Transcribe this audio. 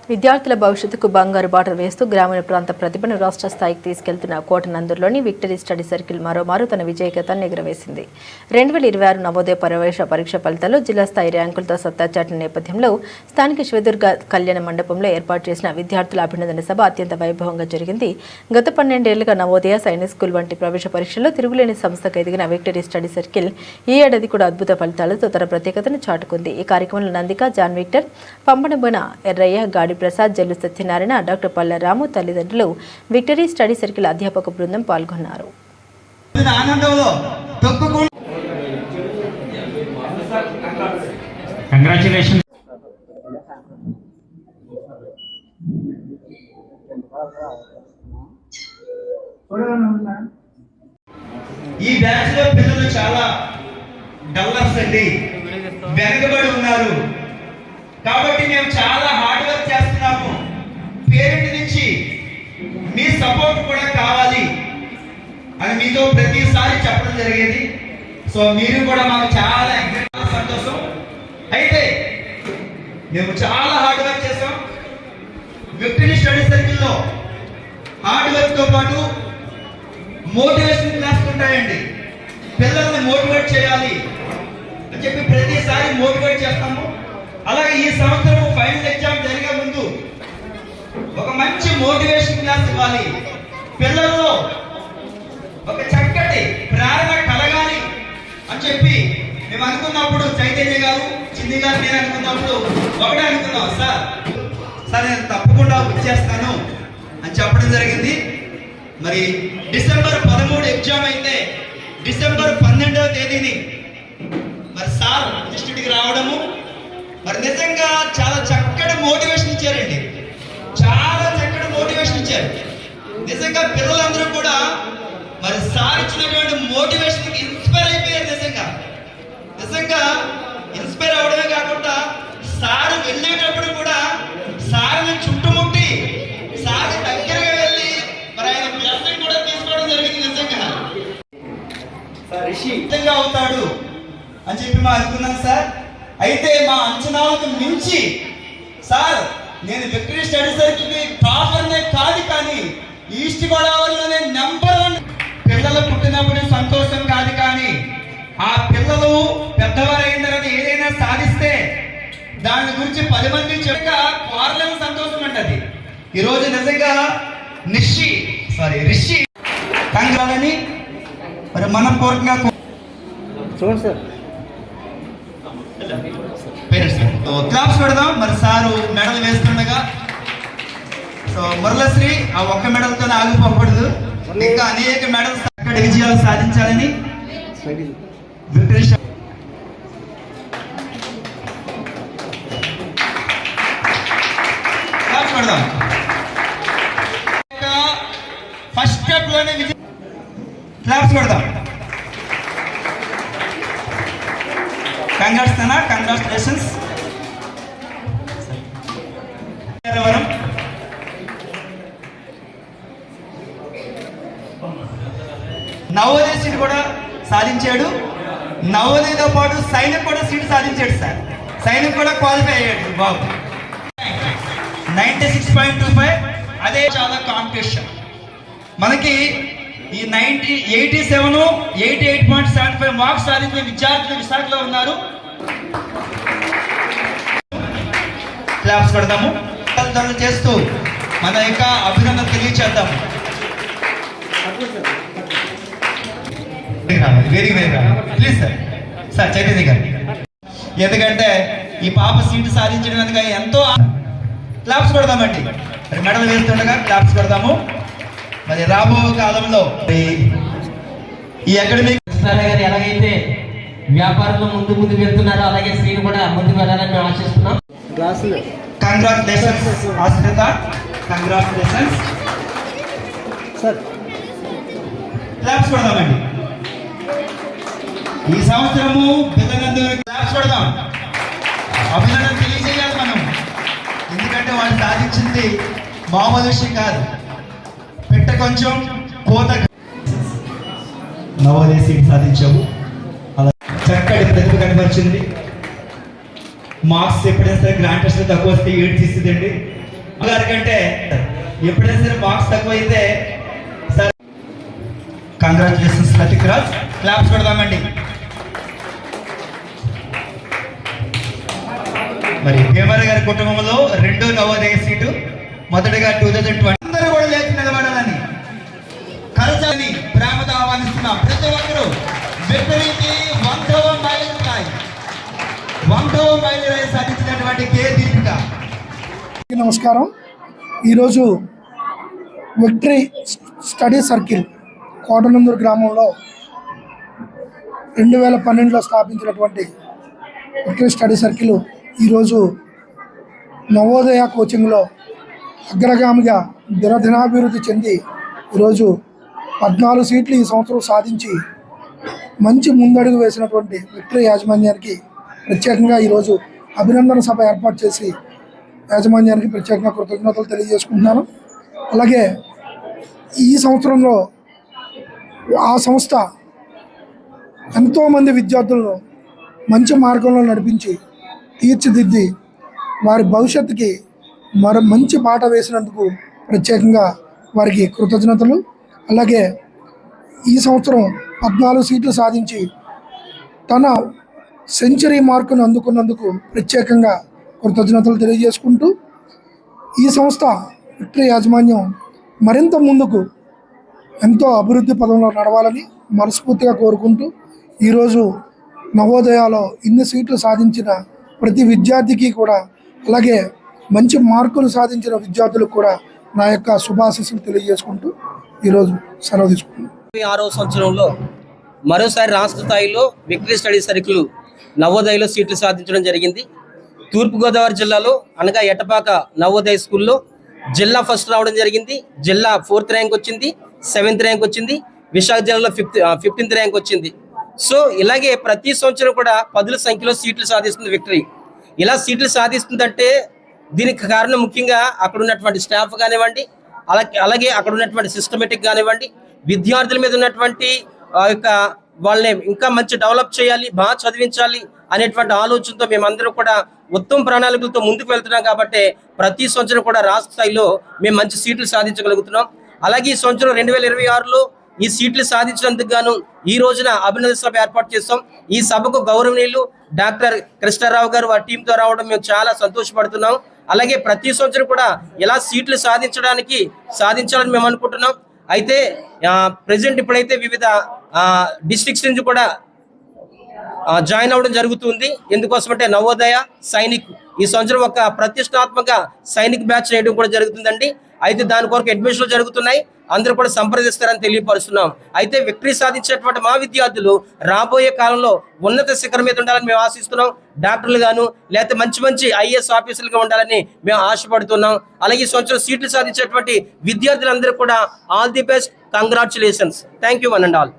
విద్యార్థుల భవిష్యత్తుకు బంగారు బాటలు వేస్తూ గ్రామీణ ప్రాంత ప్రతిభను రాష్ట్ర స్థాయికి తీసుకెళ్తున్న కోటనందూరులోని విక్టరీ స్టడీ సర్కిల్ మరోమారు తన విజయగతాన్ని ఎగురవేసింది. 2026 నవోదయ ప్రవేశ పరీక్ష ఫలితాల్లో జిల్లా స్థాయి ర్యాంకులతో సత్తా చాటిన నేపథ్యంలో స్థానిక శివదుర్గ కళ్యాణ మండపంలో ఏర్పాటు చేసిన విద్యార్థుల అభినందన సభ అత్యంత వైభవంగా జరిగింది. గత 12 ఏళ్లుగా నవోదయ, సైనిక్ స్కూల్ వంటి ప్రవేశ పరీక్షల్లో తిరుగులేని సంస్థకు ఎదిగిన విక్టరీ స్టడీ సర్కిల్ ఈ ఏడాది కూడా అద్భుత ఫలితాలతో తన ప్రత్యేకతను చాటుకుంది. ఈ కార్యక్రమంలో నందిక, జాన్ విక్టర్, పంపనబోన ఎర్రయ్య, గాడి ప్రసాద్, జల్లు సత్యనారాయణ, డాక్టర్ పల్లరాము తల్లిదండ్రులు, విక్టరీ స్టడీ సర్కిల్ అధ్యాపక బృందం పాల్గొన్నారు. ఈ బ్యాచ్ లో పిల్లలు చాలా డల్లర్స్ అండి, వెనకబడి ఉన్నారు. కాబట్టి మేము చాలా హార్డ్ వర్క్ చేస్తున్నాము. పేరెంట్ నుంచి మీ సపోర్ట్ కూడా కావాలి అని మీతో ప్రతిసారి చెప్పడం జరిగేది. సో మీరు కూడా మాకు చాలా సంతోషం. అయితే మేము చాలా హార్డ్ వర్క్ చేస్తాం. విక్టరీ స్టడీ సర్కిల్లో హార్డ్ వర్క్ తో పాటు మోటివేషన్ క్లాస్ ఉంటాయండి. పిల్లల్ని మోటివేట్ చేయాలి అని చెప్పి ప్రతిసారి మోటివేట్ చేస్తాము. అలాగే ఈ సంవత్సరం ఫైనల్ ఎగ్జామ్ జరిగే ముందు ఒక మంచి మోటివేషన్ క్లాస్ ఇవ్వాలి. పిల్లల్లో ఒక చక్కటి ప్రేరణ కలగాలి అని చెప్పి మేము అనుకున్నప్పుడు, చైతన్య గారు, చిన్ని గారు, నేను అనుకున్నప్పుడు ఒకటే అనుకున్నాం, సార్ నేను తప్పకుండా వచ్చేస్తాను అని చెప్పడం జరిగింది. మరి డిసెంబర్ 13 ఎగ్జామ్ అయితే డిసెంబర్ 12వ తేదీని మరి సార్ ఇన్స్టిట్యూట్కి రావడము, మరి నిజంగా చాలా చక్కటి మోటివేషన్ ఇచ్చారండి. చాలా చక్కటి మోటివేషన్ ఇచ్చారు. నిజంగా పిల్లలందరూ కూడా మరి సార్ ఇచ్చినటువంటి మోటివేషన్కి ఇన్స్పైర్ అయిపోయారు. నిజంగా ఇన్స్పైర్ అవడమే కాకుండా సార్ వెళ్ళేటప్పుడు కూడా సార్ని చుట్టుముట్టి సార్ దగ్గరగా వెళ్ళి మరి ఆయన బ్లెస్సింగ్ కూడా తీసుకోవడం జరిగింది. నిజంగా సార్ రిషి నిజంగా అవుతాడు అని చెప్పి మా అనుకున్నాం సార్. అయితే మా అంచనాలకు మించి సార్ నేను విక్టరీ స్టడీ సర్కిల్కి టాపర్నే కాదు, కానీ ఈస్ట్ గోదావరిలోనే నెంబర్ 1. పిల్లలు పుట్టినప్పుడు సంతోషం కాదు, కానీ ఆ పిల్లలు పెద్దవారైన తర్వాత ఏదైనా సాధిస్తే దాని గురించి 10 మంది చెప్పక కోరలేని సంతోషం అంటది. ఈరోజు నిజంగా రిషి కంగాలని మరి మనం కోరుకున్నా చూడండి సార్. క్లాప్స్ పెడదాం. మరి సారు మెడల్ వేస్తుండగా సో మురళశ్రీ ఆ ఒక్క మెడల్తో ఆగిపోకూడదు, ఇంకా అనేక మెడల్స్ అక్కడ విజయాలు సాధించాలని క్లాప్స్ పెడదాం. ఫస్ట్ స్టెప్ లోనే క్లాప్స్ పెడదాం. కంగ్రాచులేషన్స్. నవోదయ సీట్ కూడా సాధించాడు. నవోదయతో పాటు సైనిక్ కూడా సీట్ సాధించాడు సార్. సైనిక్ కూడా క్వాలిఫై అయ్యాడు బాబు. 96.25. అదే చాలా కాంపిటీషన్ మనకి. ఈ 87, 88.75 మార్క్స్ సాధించిన విద్యార్థులు విశాఖలో ఉన్నారు. క్లాప్స్ కొడదాము. చేస్తూ మన యొక్క అభినందన తెలియచేద్దాము. ప్లీజ్ సార్ చైతన్య గారు, ఎందుకంటే ఈ పాప సీటు సాధించడానికి ఎంతో క్లాప్స్ కొడదామండి. మరి మెడల్ వేస్తుండగా క్లాప్స్ కొడదాము. మరి రాబో కాలంలో ఈ అకాడమిక్ గారు ఎలాగైతే వ్యాపారంలో ముందు వెళ్తున్నారో అలాగే శ్రీని కూడా ముందుకు వెళ్ళాలని మేము ఆశిస్తున్నాం. కంగ్రాచులేషన్స్ ఆశ్రిత, కంగ్రాచులేషన్స్ సార్. క్లాప్స్ కొడదామండి. ఈ సంవత్సరము పిల్లలందరూ క్లాప్స్ కొడదాం. అభినందన తెలియజేయాలి మనం, ఎందుకంటే వాళ్ళు సాధించింది మామూలు విషయం కాదు. పెట్ట కొంచెం కోత నవోదయ సీట్ సాధించావు. అలా చక్కటి ప్రతిభ కనబరిచింది. మార్క్స్ ఎప్పుడైనా సరే గ్రాండ్ టెస్ట్ తక్కువ వస్తే ఏడు తీస్తుందండి. గారి కంటే ఎప్పుడైనా సరే మార్క్స్ తక్కువైతే sir congratulations Lathik Raj, claps కొడదామండి. మరి భీమర గారి కుటుంబంలో రెండో నవోదయ సీటు, మొదటగా 2020 అందరూ కూడా లేచి నిలబడాలని కలచాలని ప్రేమతో ఆహ్వానిస్తున్నాం. ప్రతి ఒక్కరూ విక్టరీకి 100వ మైలురాయి సాధించినటువంటి కే దీపిక. నమస్కారం. ఈరోజు విక్టరీ స్టడీ సర్కిల్ కోటనందూరు గ్రామంలో 2012లో స్థాపించినటువంటి విక్టరీ స్టడీ సర్కిల్ ఈరోజు నవోదయ కోచింగ్లో అగ్రగామిగా దినదినాభివృద్ధి చెంది ఈరోజు 14 సీట్లు ఈ సంవత్సరం సాధించి మంచి ముందడుగు వేసినటువంటి విక్టరీ యాజమాన్యానికి ప్రత్యేకంగా ఈరోజు అభినందన సభ ఏర్పాటు చేసి యాజమాన్యానికి ప్రత్యేకంగా కృతజ్ఞతలు తెలియజేసుకుంటున్నాను. అలాగే ఈ సంవత్సరంలో ఆ సంస్థ ఎంతోమంది విద్యార్థులను మంచి మార్గంలో నడిపించి తీర్చిదిద్ది వారి భవిష్యత్తుకి మంచి బాట వేసినందుకు ప్రత్యేకంగా వారికి కృతజ్ఞతలు. అలాగే ఈ సంవత్సరం 14 సీట్లు సాధించి తన సెంచరీ మార్కును అందుకున్నందుకు ప్రత్యేకంగా కృతజ్ఞతలు తెలియజేసుకుంటూ ఈ సంస్థ విక్టరీ యాజమాన్యం మరింత ముందుకు ఎంతో అభివృద్ధి పదంలో నడవాలని మనస్ఫూర్తిగా కోరుకుంటూ ఈరోజు నవోదయాలో ఇన్ని సీట్లు సాధించిన ప్రతి విద్యార్థికి కూడా, అలాగే మంచి మార్కులు సాధించిన విద్యార్థులకు కూడా నా యొక్క శుభాశీస్సులు తెలియజేసుకుంటూ ఈరోజు సెలవు తీసుకుంటున్నాను. 26వ సంవత్సరంలో మరోసారి రాష్ట్ర స్థాయిలో విక్టరీ స్టడీ సర్కిల్ నవోదయలో సీట్లు సాధించడం జరిగింది. తూర్పుగోదావరి జిల్లాలో అనగా ఎటపాక నవోదయ స్కూల్లో జిల్లా ఫస్ట్ రావడం జరిగింది. జిల్లా 4th ర్యాంక్ వచ్చింది, 7th ర్యాంక్ వచ్చింది. విశాఖ జిల్లాలో 15th ర్యాంక్ వచ్చింది. సో ఇలాగే ప్రతి సంవత్సరం కూడా 10ల సంఖ్యలో సీట్లు సాధిస్తుంది విక్టరీ. ఇలా సీట్లు సాధిస్తుందంటే దీనికి కారణం ముఖ్యంగా అక్కడ ఉన్నటువంటి స్టాఫ్ కానివ్వండి, అలాగే అక్కడ ఉన్నటువంటి సిస్టమేటిక్ కానివ్వండి, విద్యార్థుల మీద ఉన్నటువంటి యొక్క వాళ్ళని ఇంకా మంచి డెవలప్ చేయాలి, బాగా చదివించాలి అనేటువంటి ఆలోచనతో మేమందరం కూడా ఉత్తమ ప్రణాళికలతో ముందుకు వెళ్తున్నాం. కాబట్టి ప్రతి సంవత్సరం కూడా రాష్ట్ర స్థాయిలో మేము మంచి సీట్లు సాధించగలుగుతున్నాం. అలాగే ఈ సంవత్సరం 2026లో ఈ సీట్లు సాధించినందుకు గాను ఈ రోజున అభినందన సభ ఏర్పాటు చేస్తాం. ఈ సభకు గౌరవనీయులు డాక్టర్ కృష్ణారావు గారు వారి టీంతో రావడం మేము చాలా సంతోషపడుతున్నాం. అలాగే ప్రతి సంవత్సరం కూడా ఇలా సీట్లు సాధించాలని మేము అనుకుంటున్నాం. అయితే ప్రెసెంట్ ఇప్పుడైతే వివిధ డిస్ట్రిక్ట్స్ నుంచి కూడా జాయిన్ అవ్వడం జరుగుతుంది. ఎందుకోసమంటే నవోదయ సైనిక్ ఈ సంవత్సరం ఒక ప్రతిష్టాత్మక సైనిక్ బ్యాచ్ చేయడం కూడా జరుగుతుందండి. అయితే దాని కొరకు అడ్మిషన్లు జరుగుతున్నాయి. అందరూ కూడా సంప్రదిస్తారని తెలియపరుస్తున్నాం. అయితే విక్టరీ సాధించినటువంటి మా విద్యార్థులు రాబోయే కాలంలో ఉన్నత శిఖరం మీద ఉండాలని మేము ఆశిస్తున్నాం. డాక్టర్లు గాను లేకపోతే మంచి IAS ఆఫీసర్లుగా ఉండాలని మేము ఆశపడుతున్నాం. అలాగే ఈ సంవత్సరం సీట్లు సాధించినటువంటి విద్యార్థులందరూ కూడా all the best, congratulations. Thank you one and all.